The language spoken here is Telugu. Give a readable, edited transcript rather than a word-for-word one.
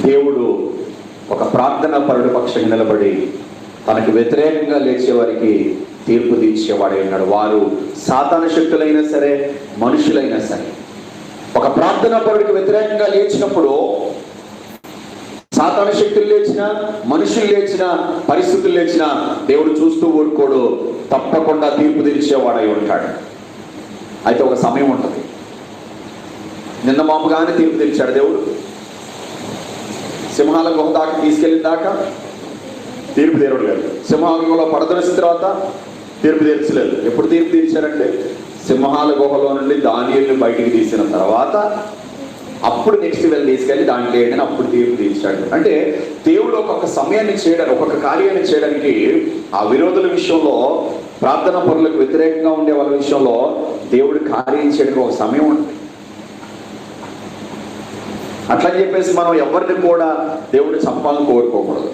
దేవుడు ఒక ప్రార్థనా పరుడి పక్షంగా నిలబడి తనకు వ్యతిరేకంగా లేచే వారికి తీర్పు తీర్చేవాడై ఉన్నాడు. వారు సాతాను శక్తులైనా సరే, మనుషులైనా సరే. ఒక ప్రార్థనా పరుడికి వ్యతిరేకంగా లేచినప్పుడు సాతాను శక్తులు లేచినా, మనుషులు లేచినా, పరిస్థితులు లేచినా దేవుడు చూస్తూ ఊరుకోడు, తప్పకుండా తీర్పు తీర్చేవాడై ఉంటాడు. అయితే ఒక సమయం ఉంటుంది. నిన్న మామగానే తీర్పు తీర్చాడు దేవుడు. సింహాల గుహ దాకా తీసుకెళ్ళిన దాకా తీర్పు తీరడు లేదు. సింహాల గుహలో పడదొలిసిన తర్వాత తీర్పు తీర్చలేదు. ఎప్పుడు తీర్పు తీర్చారంటే సింహాల గుహలో నుండి దానియేలుని బయటికి తీసిన తర్వాత అప్పుడు నెక్స్ట్ వెళ్ళి తీసుకెళ్ళి దాంట్లో ఏంటని అప్పుడు తీర్పు తీర్చాడు. అంటే దేవుడు ఒక్కొక్క సమయాన్ని చేయడానికి, ఒక్కొక్క కార్యాన్ని చేయడానికి ఆ విరోధుల విషయంలో, ప్రార్థన పరులకు వ్యతిరేకంగా ఉండే వాళ్ళ విషయంలో దేవుడు కార్యం చేయడానికి ఒక సమయం ఉంటుంది. అట్లని చెప్పేసి మనం ఎవరిని కూడా దేవుడు చంపాలని కోరుకోకూడదు.